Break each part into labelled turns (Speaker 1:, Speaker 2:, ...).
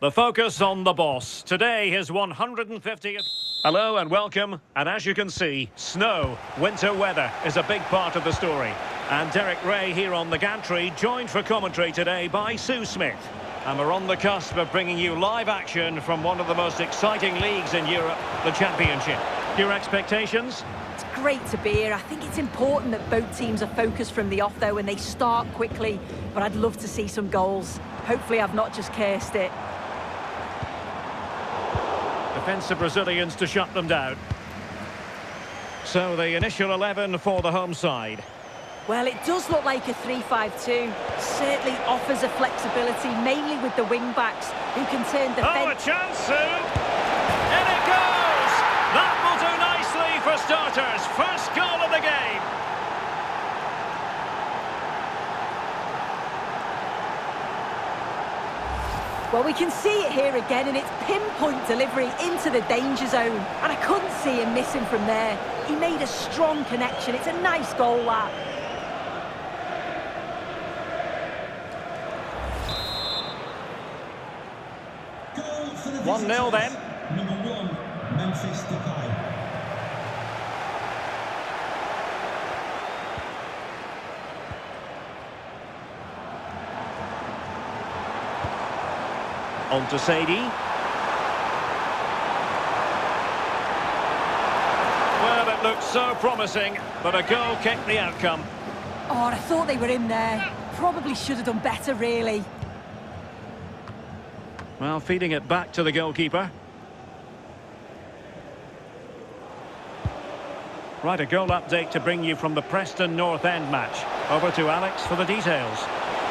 Speaker 1: The focus on the boss. Today, his 150th... Hello and welcome. And as you can see, snow, winter weather is a big part of the story. And Derek Ray here on the gantry, joined for commentary today by Sue Smith. And we're on the cusp of bringing you live action from one of the most exciting leagues in Europe, the Championship. Your expectations?
Speaker 2: It's great to be here. I think it's important that both teams are focused from the off, though, and they start quickly. But I'd love to see some goals. Hopefully I've not just cursed it.
Speaker 1: Defensive Brazilians to shut them down. So the initial 11 for the home side.
Speaker 2: Well, it does look like a 3-5-2. Certainly offers a flexibility, mainly with the wing-backs, who can turn defence...
Speaker 1: Oh, a chance, Sue! In it goes! That will do nicely for starters. First goal of the game.
Speaker 2: Well, we can see it here again, and it's pinpoint delivery into the danger zone. And I couldn't see him missing from there. He made a strong connection. It's a nice goal, that.
Speaker 3: Goal for the
Speaker 1: 1-0 then.
Speaker 3: Number 1, Memphis Depay.
Speaker 1: On to Sadie. Well, it looked so promising, but a goal kicked the outcome.
Speaker 2: Oh, I thought they were in there. Probably should have done better, really.
Speaker 1: Well, feeding it back to the goalkeeper. Right, a goal update to bring you from the Preston North End match. Over to Alex for the details.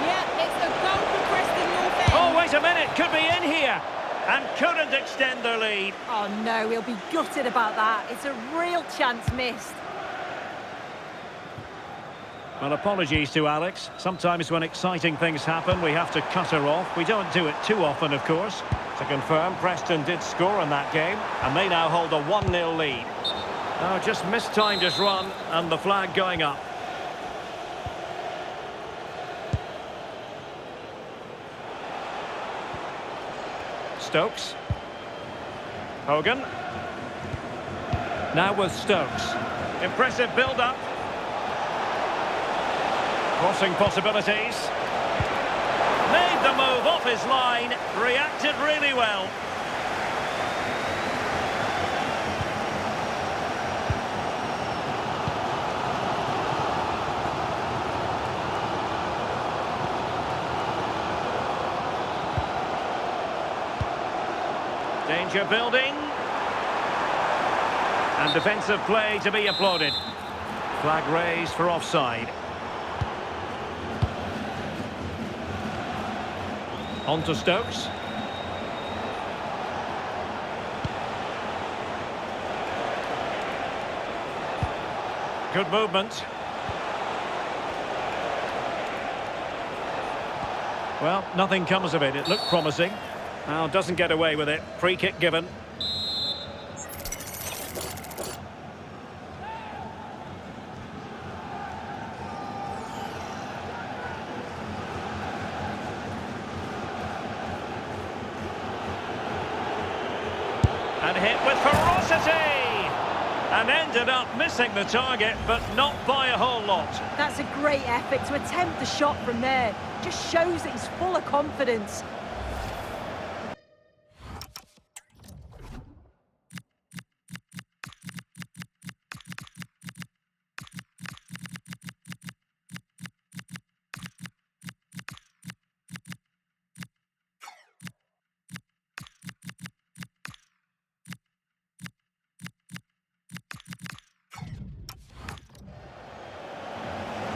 Speaker 4: Yeah, it's a goal for Preston North End.
Speaker 1: Oh, wait a minute, could be in here. And couldn't extend their lead.
Speaker 2: Oh, no, he'll be gutted about that. It's a real chance missed.
Speaker 1: Well, apologies to Alex. Sometimes when exciting things happen, we have to cut her off. We don't do it too often, of course. To confirm, Preston did score in that game, and they now hold a 1-0 lead. Oh, just mistimed his run, and the flag going up. Stokes. Hogan. Now with Stokes. Impressive build-up. Crossing possibilities. Made the move off his line. Reacted really well. Danger building. And defensive play to be applauded. Flag raised for offside. On to Stokes. Good movement. Well, nothing comes of it. It looked promising. Now, doesn't get away with it. Free kick given. And hit with ferocity! And ended up missing the target, but not by a whole lot.
Speaker 2: That's a great effort to attempt the shot from there. Just shows that he's full of confidence.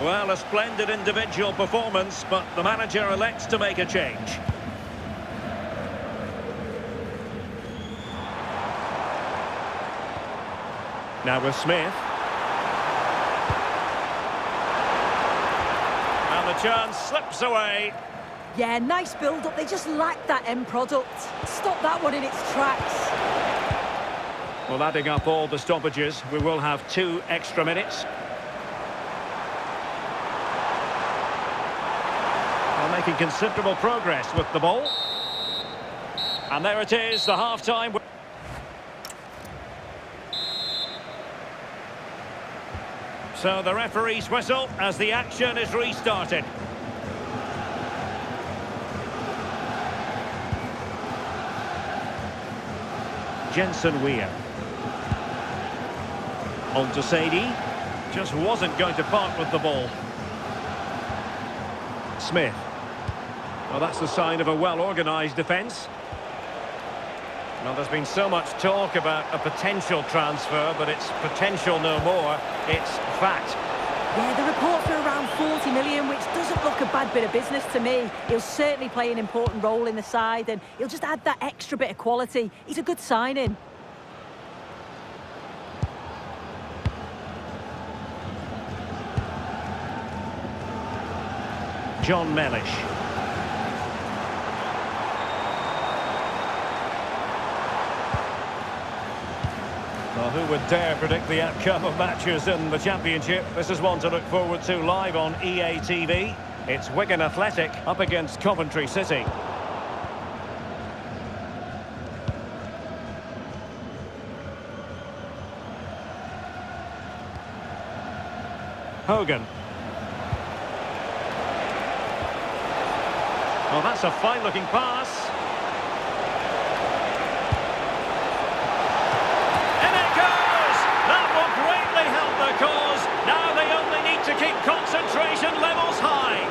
Speaker 1: Well, a splendid individual performance, but the manager elects to make a change. Now with Smith. And the chance slips away.
Speaker 2: Yeah, nice build-up. They just lack that end product. Stop that one in its tracks.
Speaker 1: Well, adding up all the stoppages, we will have 2 extra minutes. Well, making considerable progress with the ball. And there it is, the half-time. So the referee's whistle as the action is restarted. Jensen Weir. On to Sadie. Just wasn't going to part with the ball. Smith. Well, that's the sign of a well-organised defence. Well, there's been so much talk about a potential transfer, but it's potential no more. It's fact.
Speaker 2: Yeah, the reports are around 40 million, which doesn't look a bad bit of business to me. He'll certainly play an important role in the side, and he'll just add that extra bit of quality. He's a good signing.
Speaker 1: John Mellish. Well, who would dare predict the outcome of matches in the Championship? This is one to look forward to live on EA TV. It's Wigan Athletic up against Coventry City. Hogan. Well, that's a fine-looking pass. In it goes! That will greatly help their cause. Now they only need to keep concentration levels high.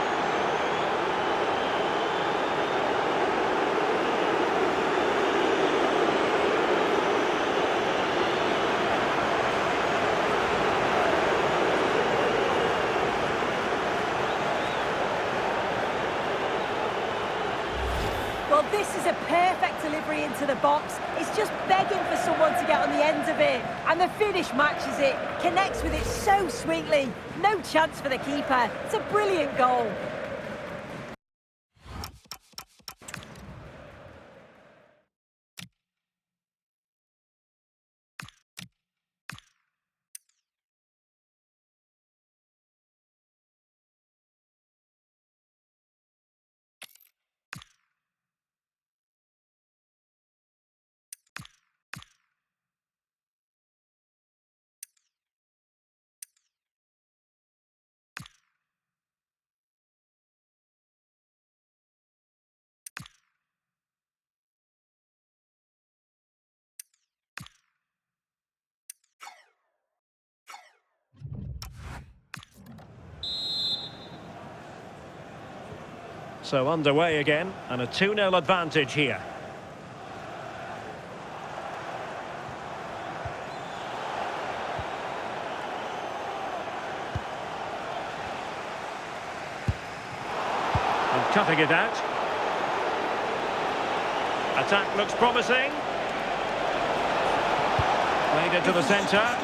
Speaker 2: Well, this is a perfect delivery into the box. It's just begging for someone to get on the end of it. And the finish matches it, connects with it so sweetly. No chance for the keeper. It's a brilliant goal.
Speaker 1: So underway again, and a 2-0 advantage here. And cutting it out. Attack looks promising. Played into the centre.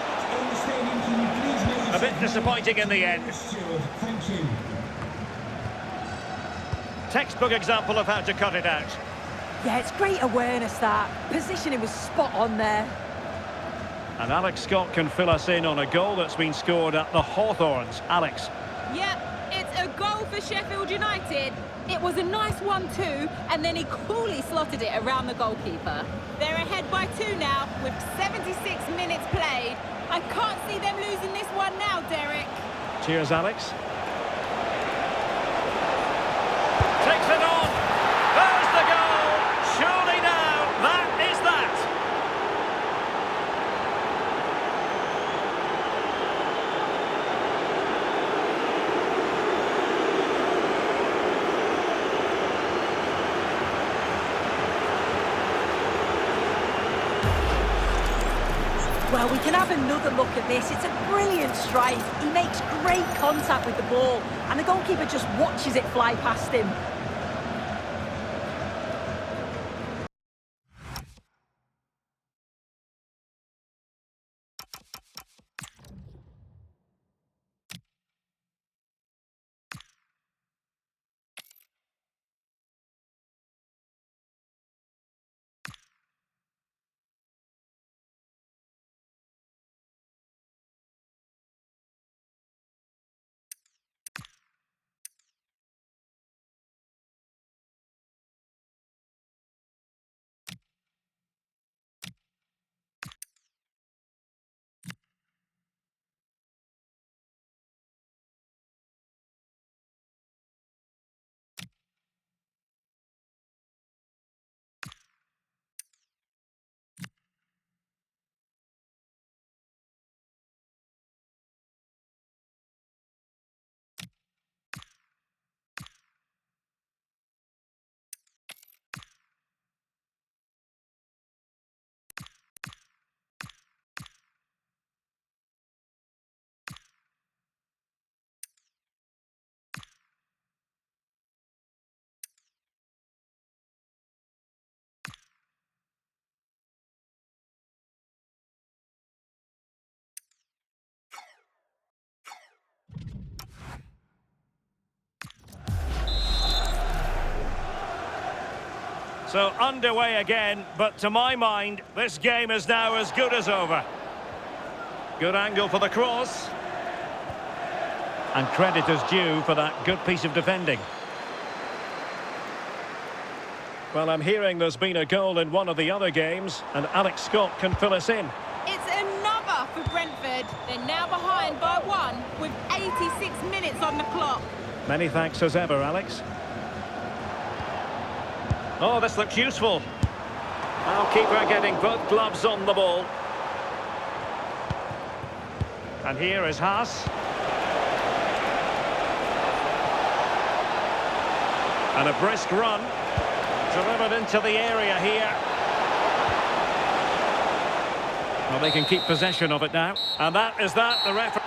Speaker 1: A bit disappointing in the end.
Speaker 3: Thank you.
Speaker 1: Textbook example of how to cut it out.
Speaker 2: Yeah, it's great awareness, that. Positioning was spot on there.
Speaker 1: And Alex Scott can fill us in on a goal that's been scored at the Hawthorns. Alex.
Speaker 4: Yep, it's a goal for Sheffield United. It was a nice 1-2, and then he coolly slotted it around the goalkeeper. They're ahead by 2 now, with 76 minutes played. I can't see them losing this one now, Derek.
Speaker 1: Cheers, Alex. Takes it on. There's the goal. Surely now, that is that.
Speaker 2: Well, we can have another look at this. It's a brilliant strike. He makes great contact with the ball, and the goalkeeper just watches it fly past him.
Speaker 1: So underway again, but to my mind, this game is now as good as over. Good angle for the cross. And credit is due for that good piece of defending. Well, I'm hearing there's been a goal in one of the other games, and Alex Scott can fill us in.
Speaker 4: It's another for Brentford. They're now behind by 1 with 86 minutes on the clock.
Speaker 1: Many thanks as ever, Alex. Oh, this looks useful. Now keeper getting both gloves on the ball. And here is Haas. And a brisk run. Delivered into the area here. Well, they can keep possession of it now. And that is that, the referee.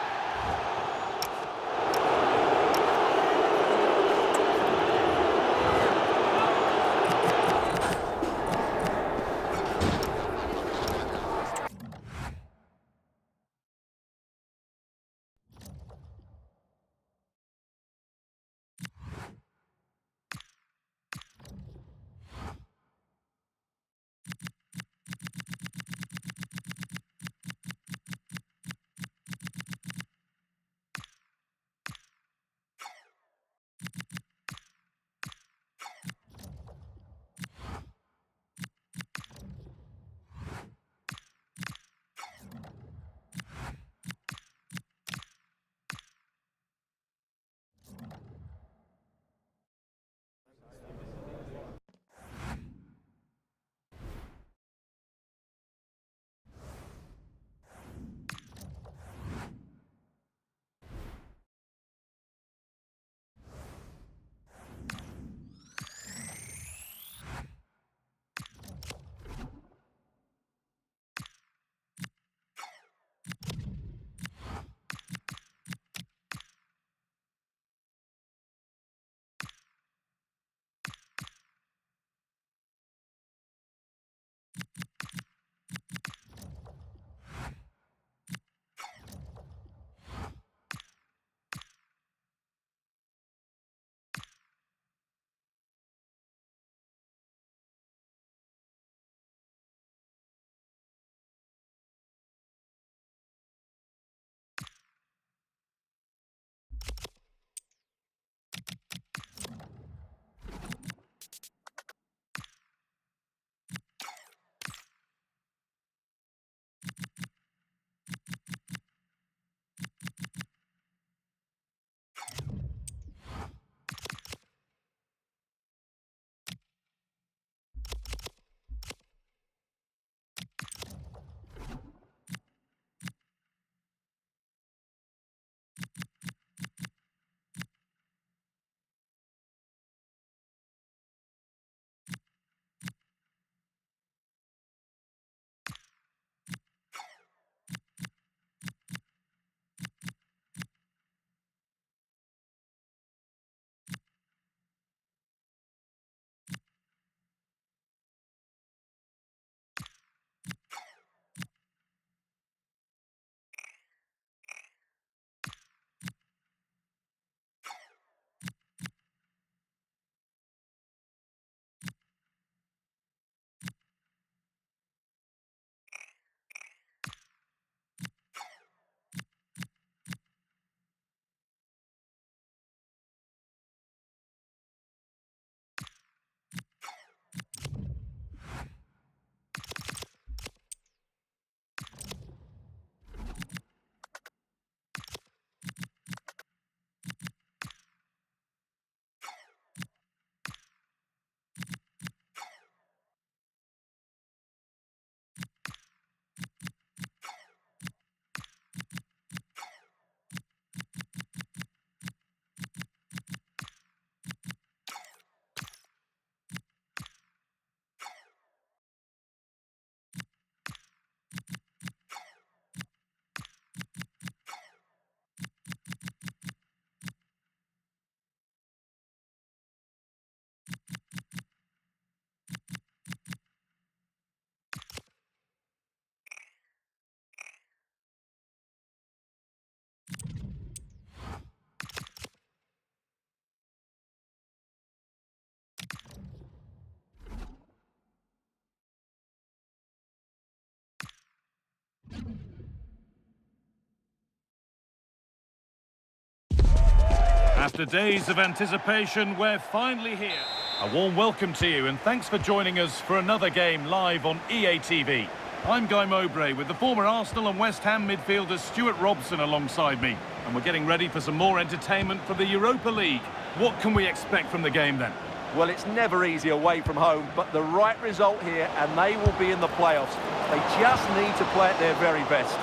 Speaker 5: After days of anticipation, we're finally here. A warm welcome to you and thanks for joining us for another game live on EA TV. I'm Guy Mowbray with the former Arsenal and West Ham midfielder Stuart Robson alongside me. And we're getting ready for some more entertainment for the Europa League. What can we expect from the game then?
Speaker 6: Well, it's never easy away from home, but the right result here and they will be in the playoffs. They just need to play at their very best.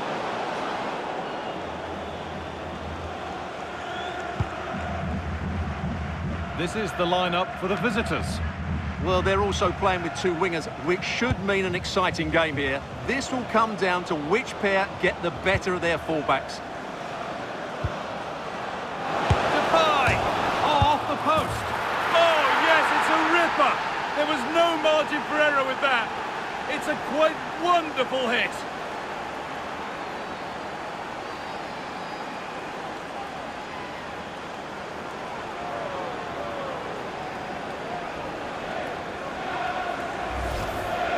Speaker 5: This is the lineup for the visitors.
Speaker 6: Well, they're also playing with two wingers, which should mean an exciting game here. This will come down to which pair get the better of their fullbacks.
Speaker 5: Depay! Oh, off the post. Oh, yes, it's a ripper. There was no margin for error with that. It's a quite wonderful hit.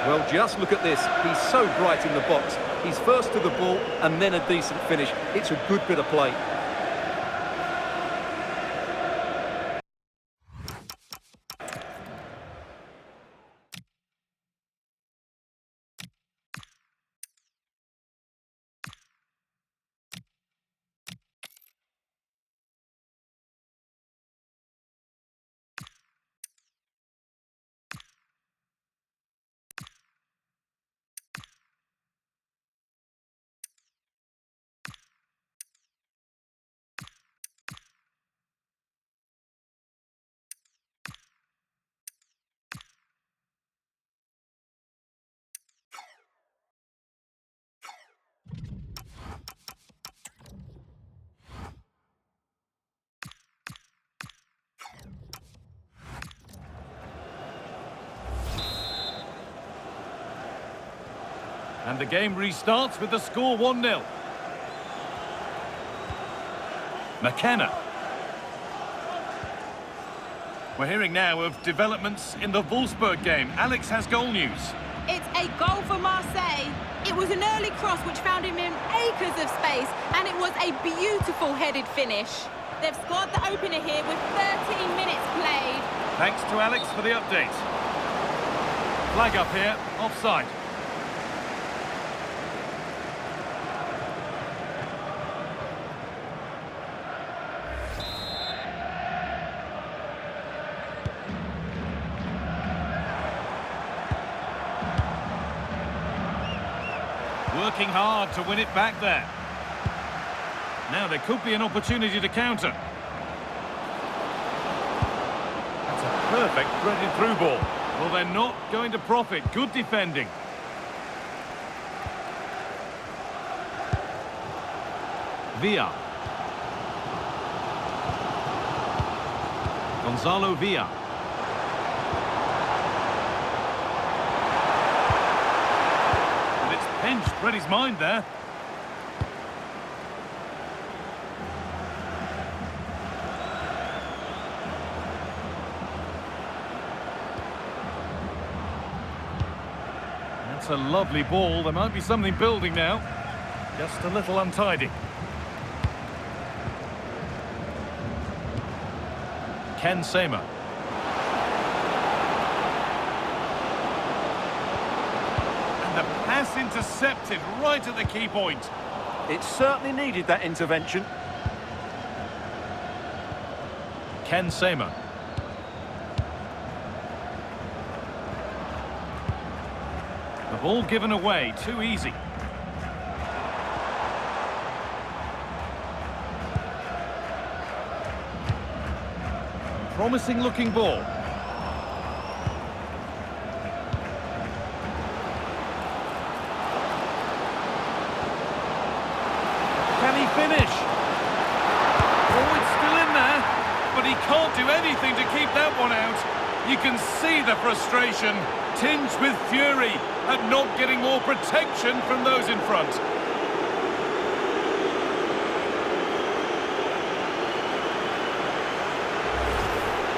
Speaker 6: Well, just look at this. He's so bright in the box. He's first to the ball and then a decent finish. It's a good bit of play.
Speaker 5: And the game restarts with the score 1-0. McKenna. We're hearing now of developments in the Wolfsburg game. Alex has goal news.
Speaker 4: It's a goal for Marseille. It was an early cross which found him in acres of space, and it was a beautiful headed finish. They've scored the opener here with 13 minutes played.
Speaker 5: Thanks to Alex for the update. Flag up here, offside. Working hard to win it back there. Now there could be an opportunity to counter. That's a perfect threaded through ball. Well, they're not going to profit. Good defending. Villa. Gonzalo Villa. Pinched, read his mind there. That's a lovely ball. There might be something building now. Just a little untidy. Ken Sema. Pass intercepted right at the key point.
Speaker 6: It certainly needed that intervention.
Speaker 5: Ken Sema. The ball given away, too easy. Promising looking ball. Can he finish? Oh, it's still in there, but he can't do anything to keep that one out. You can see the frustration, tinged with fury at not getting more protection from those in front.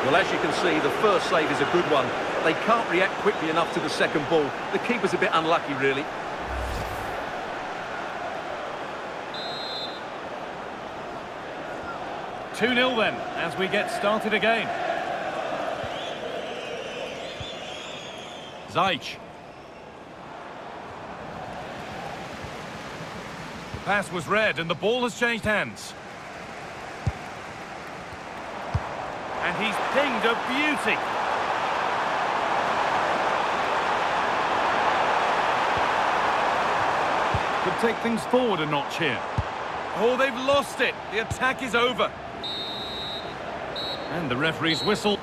Speaker 6: Well, as you can see, the first save is a good one. They can't react quickly enough to the second ball. The keeper's a bit unlucky, really.
Speaker 5: 2-0 then, as we get started again. Ziyech. The pass was read and the ball has changed hands. And he's pinged a beauty. Could take things forward a notch here. Oh, they've lost it. The attack is over. And the referee's whistle.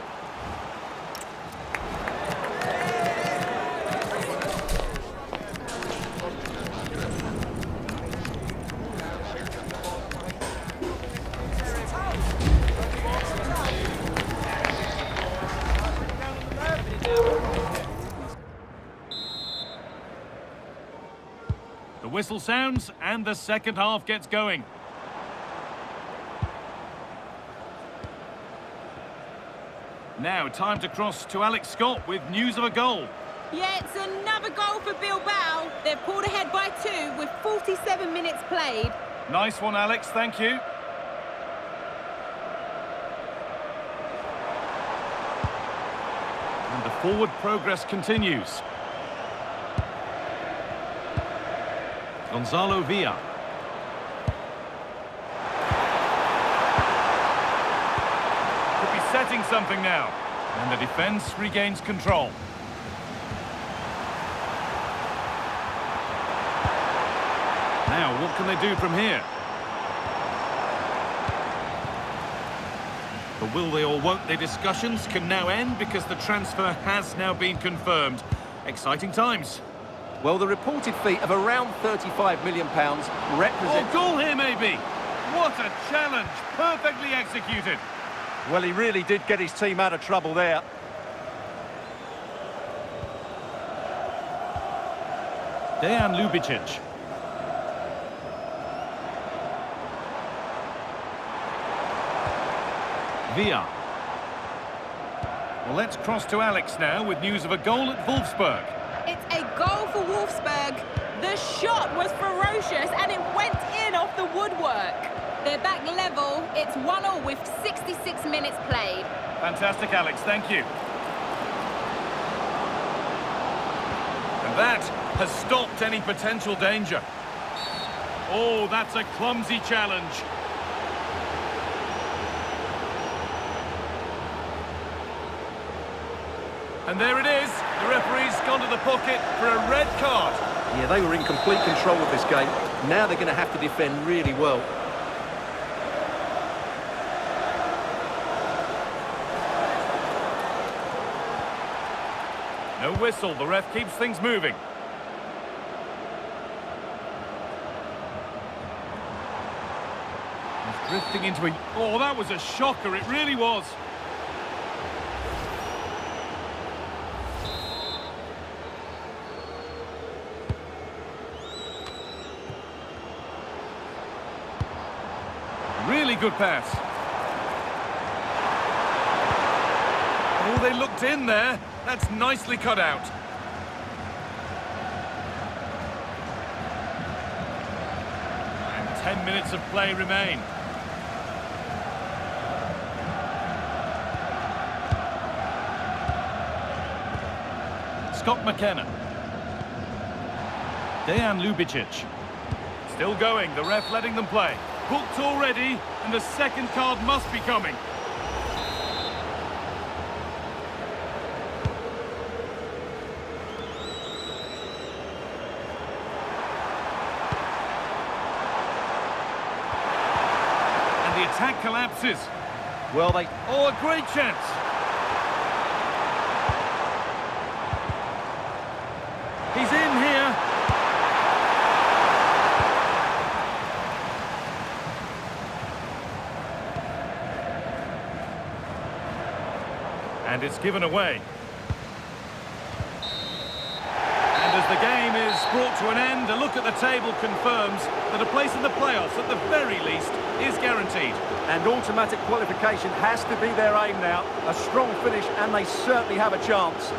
Speaker 5: The whistle sounds and the second half gets going. Now, time to cross to Alex Scott with news of a goal.
Speaker 4: Yeah, it's another goal for Bilbao. They've pulled ahead by 2 with 47 minutes played.
Speaker 5: Nice one, Alex, thank you. And the forward progress continues. Gonzalo Villa. Could be setting something now. And the defence regains control. Now, what can they do from here? The will they or won't they discussions can now end because the transfer has now been confirmed. Exciting times.
Speaker 6: Well, the reported fee of around £35 million represents...
Speaker 5: Oh, goal here maybe! What a challenge! Perfectly executed.
Speaker 6: Well, he really did get his team out of trouble there.
Speaker 5: Dejan Ljubicic. Villa. Well, let's cross to Alex now with news of a goal at Wolfsburg.
Speaker 4: It's a goal for Wolfsburg. The shot was ferocious and it went in off the woodwork. They're back level. It's 1-1 with 66 minutes played.
Speaker 5: Fantastic, Alex. Thank you. And that has stopped any potential danger. Oh, that's a clumsy challenge. And there it is. The referee's gone to the pocket for a red card.
Speaker 6: Yeah, they were in complete control of this game. Now they're going to have to defend really well.
Speaker 5: No whistle. The ref keeps things moving. He's drifting into a... Oh, that was a shocker. It really was. Really good pass. Oh, they looked in there. That's nicely cut out. And 10 minutes of play remain. Scott McKenna. Dejan Ljubicic. Still going, the ref letting them play. Booked already, and the second card must be coming. And the attack collapses.
Speaker 6: Well, they...
Speaker 5: Oh, a great chance. He's in here. And it's given away. And as the game is brought to an end, a look at the table confirms that a place in the playoffs, at the very least, is guaranteed.
Speaker 6: And automatic qualification has to be their aim now. A strong finish, and they certainly have a chance.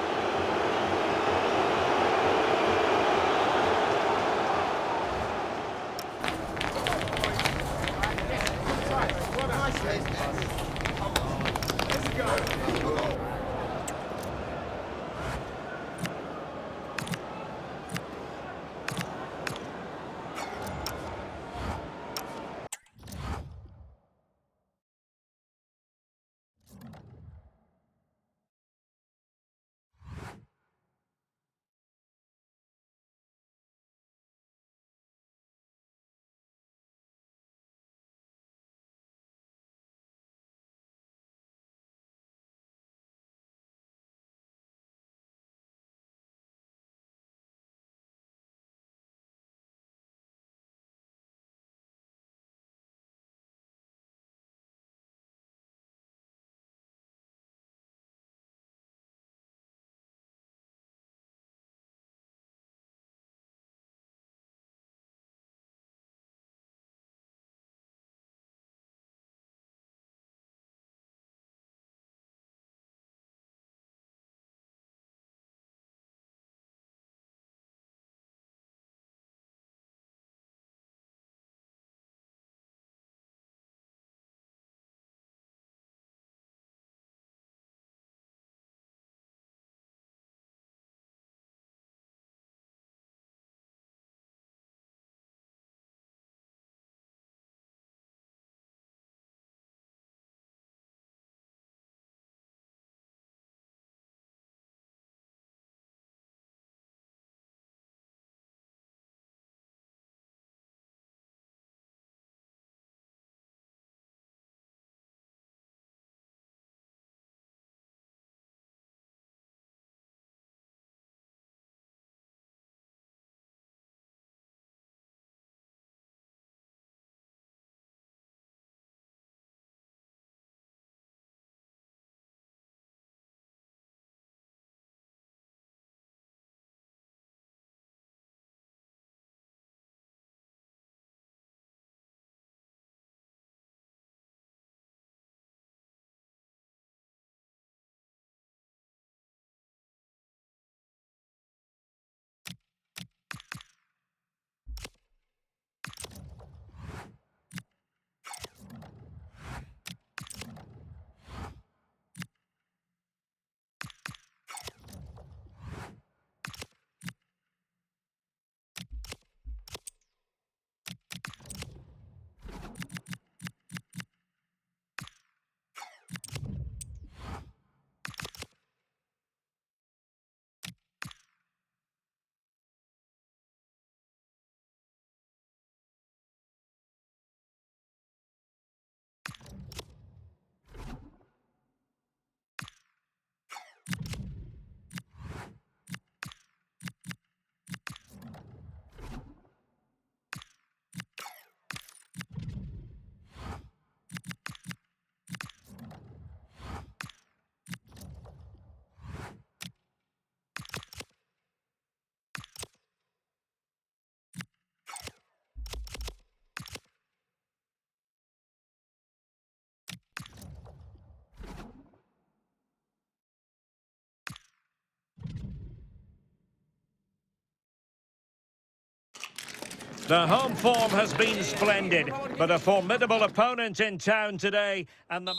Speaker 1: The home form has been splendid, but a formidable opponent in town today. And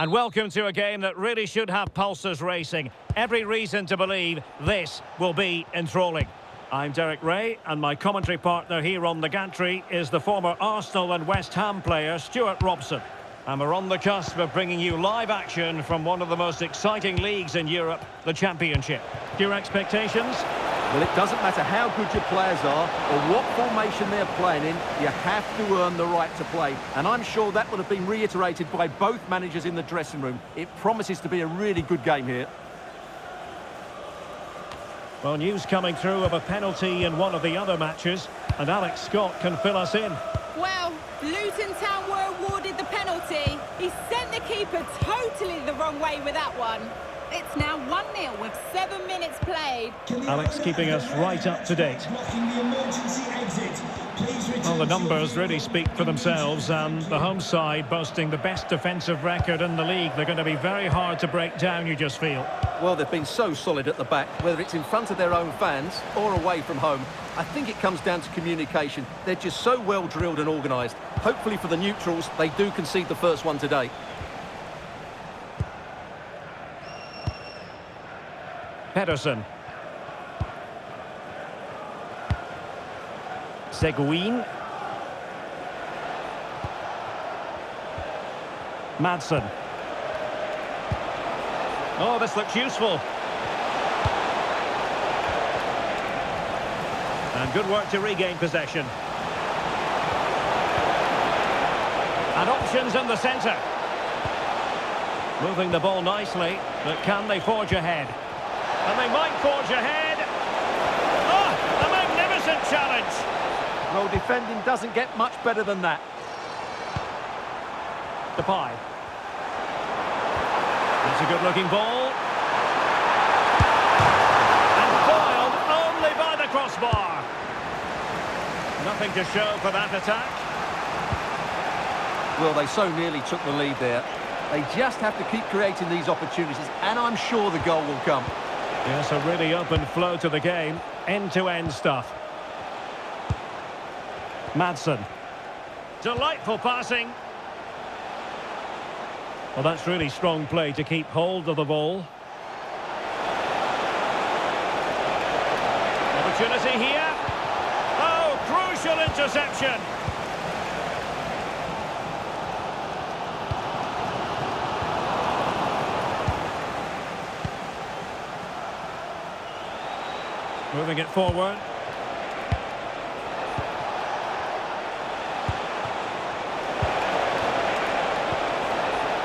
Speaker 1: welcome to a game that really should have pulses racing. Every reason to believe this will be enthralling. I'm Derek Ray, and my commentary partner here on the gantry is the former Arsenal and West Ham player, Stuart Robson. And we're on the cusp of bringing you live action from one of the most exciting leagues in Europe, the Championship. Your expectations?
Speaker 6: Well, it doesn't matter how good your players are or what formation they're playing in, you have to earn the right to play. And I'm sure that would have been reiterated by both managers in the dressing room. It promises to be a really good game here.
Speaker 1: Well, news coming through of a penalty in one of the other matches, and Alex Scott can fill us in.
Speaker 4: Well, Luton Town were awarded the penalty. He sent the keeper totally the wrong way with that one. It's now 1-0 with 7 minutes played.
Speaker 1: Alex keeping us right up to date.
Speaker 3: Blocking the emergency exit. Please return
Speaker 1: Well, the
Speaker 3: to your
Speaker 1: numbers really speak for themselves, and the home side boasting the best defensive record in the league. They're going to be very hard to break down, you just feel.
Speaker 6: Well, they've been so solid at the back, whether it's in front of their own fans or away from home. I think it comes down to communication. They're just so well drilled and organised. Hopefully for the neutrals, they do concede the first one today.
Speaker 1: Pedersen. Seguin. Madsen. Oh, this looks useful. And good work to regain possession. And options in the centre. Moving the ball nicely, but can they forge ahead? And they might forge ahead. Oh, a magnificent challenge.
Speaker 6: Well, defending doesn't get much better than that.
Speaker 1: Depay. That's a good-looking ball. And foiled only by the crossbar. Nothing to show for that attack.
Speaker 6: Well, they so nearly took the lead there. They just have to keep creating these opportunities, and I'm sure the goal will come.
Speaker 1: Yes, a really open flow to the game. End-to-end stuff. Madsen. Delightful passing. Well, that's really strong play to keep hold of the ball. Opportunity here. Oh, crucial interception. Moving it forward.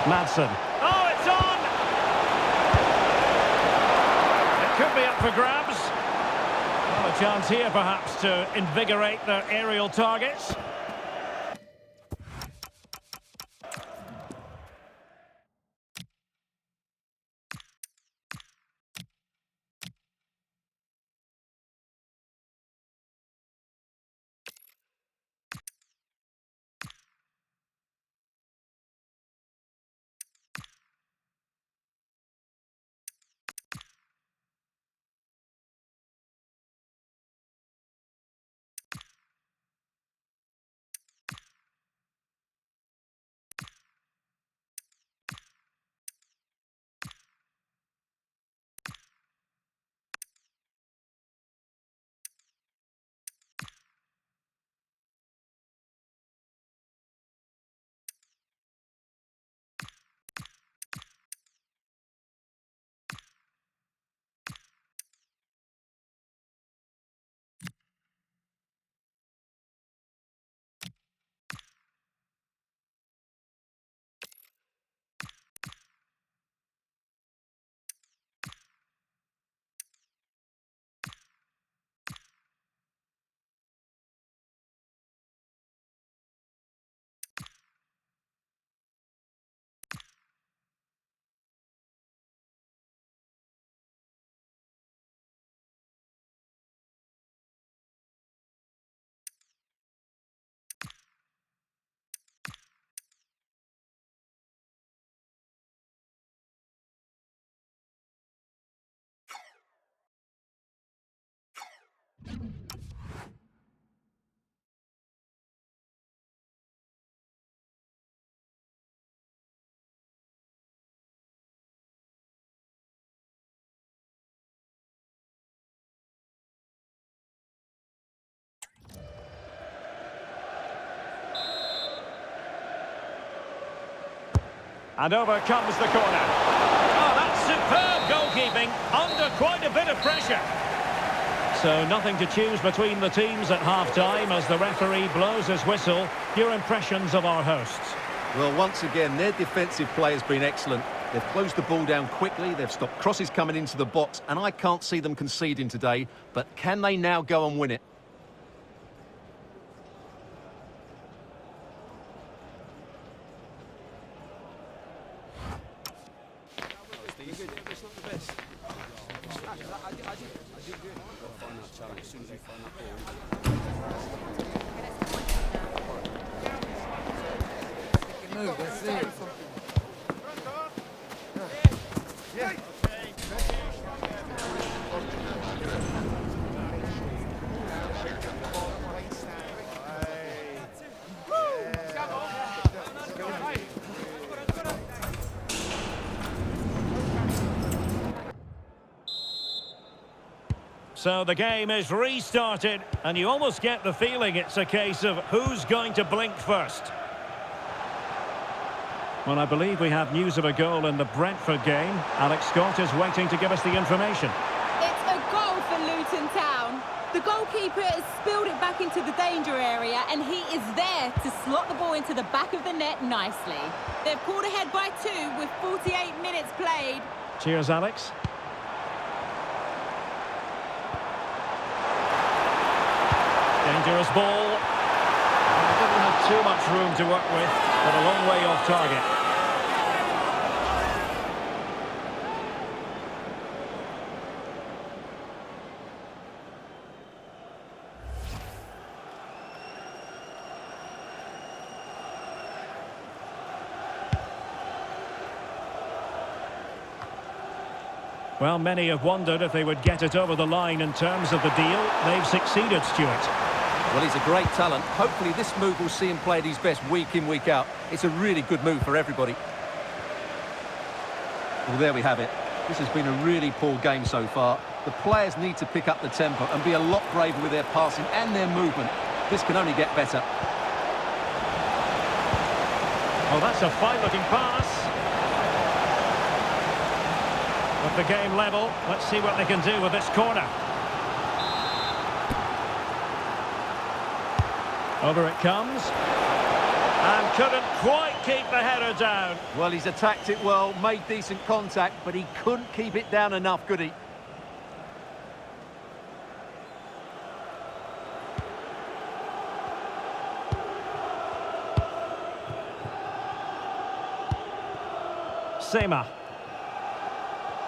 Speaker 1: Madsen. Oh, it's on! It could be up for grabs. Well, a chance here, perhaps, to invigorate their aerial targets. And over comes the corner. Oh, that's superb goalkeeping, under quite a bit of pressure. So nothing to choose between the teams at half-time as the referee blows his whistle. Your impressions of our hosts?
Speaker 6: Well, once again, their defensive play has been excellent. They've closed the ball down quickly, they've stopped crosses coming into the box, and I can't see them conceding today. But can they now go and win it?
Speaker 1: So the game is restarted, and you almost get the feeling it's a case of who's going to blink first. Well, I believe we have news of a goal in the Brentford game. Alex Scott is waiting to give us the information.
Speaker 4: It's a goal for Luton Town. The goalkeeper has spilled it back into the danger area, and he is there to slot the ball into the back of the net nicely. They've pulled ahead by 2 with 48 minutes played.
Speaker 1: Cheers, Alex. Dangerous ball. Didn't have too much room to work with, but a long way off target. Well, many have wondered if they would get it over the line in terms of the deal. They've succeeded, Stuart.
Speaker 6: Well, he's a great talent. Hopefully this move will see him play at his best week in, week out. It's a really good move for everybody. Well, there we have it. This has been a really poor game so far. The players need to pick up the tempo and be a lot braver with their passing and their movement. This can only get better.
Speaker 1: Well, that's a fine-looking pass. With the game level, let's see what they can do with this corner. Over it comes. And couldn't quite keep the header down.
Speaker 6: Well, he's attacked it well, made decent contact, but he couldn't keep it down enough, could he?
Speaker 1: Sema.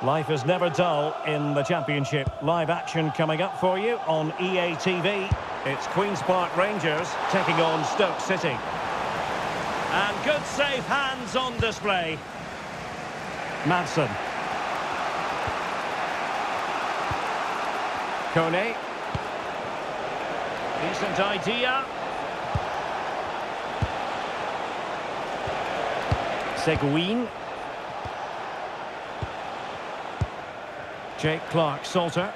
Speaker 1: Life is never dull in the Championship. Live action coming up for you on EA TV. It's Queen's Park Rangers taking on Stoke City. And good safe hands on display. Madsen. Kone. Decent idea. Seguin. Jake Clark-Salter.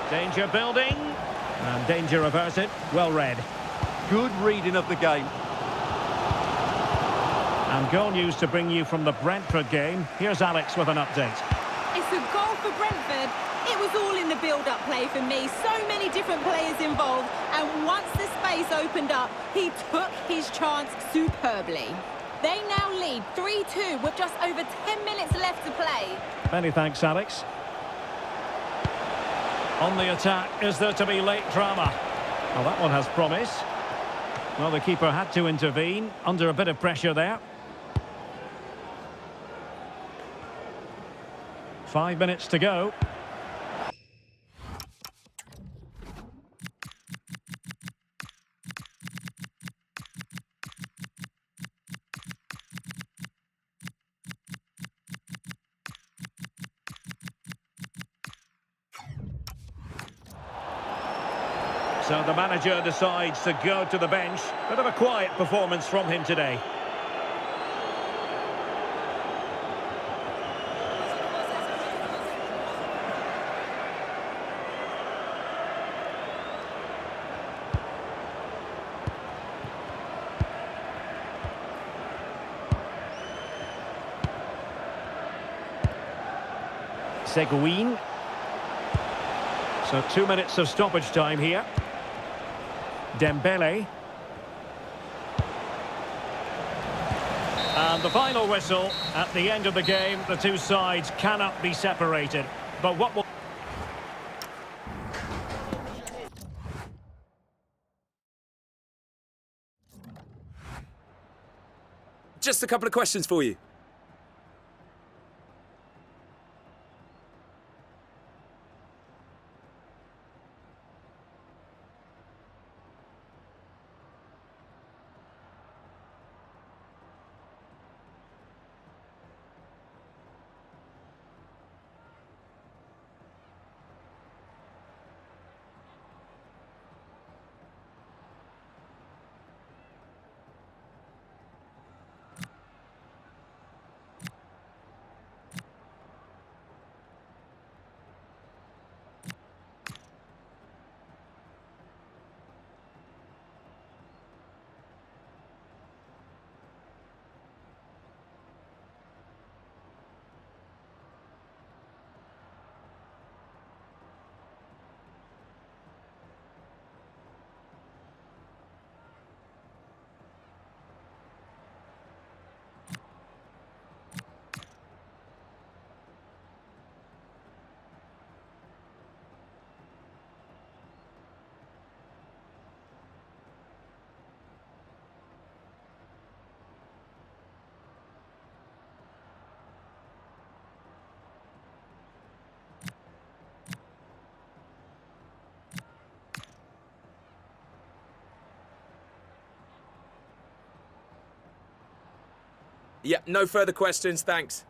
Speaker 1: Danger building. And danger averted. Well read.
Speaker 6: Good reading of the game.
Speaker 1: And goal news to bring you from the Brentford game. Here's Alex with an update.
Speaker 4: It's a goal for Brentford. It was all in the build-up play for me. So many different players involved. And once the space opened up, he took his chance superbly. They now lead 3-2 with just over 10 minutes left to play.
Speaker 1: Many thanks, Alex. On the attack, is there to be late drama? Well, that one has promise. Well, the keeper had to intervene, under a bit of pressure there. 5 minutes to go. So the manager decides to go to the bench. Bit of a quiet performance from him today. Seguin. So 2 minutes of stoppage time here. Dembele. And the final whistle at the end of the game. The two sides cannot be separated. But what will...
Speaker 7: just a couple of questions for you. Yeah, no further questions, thanks.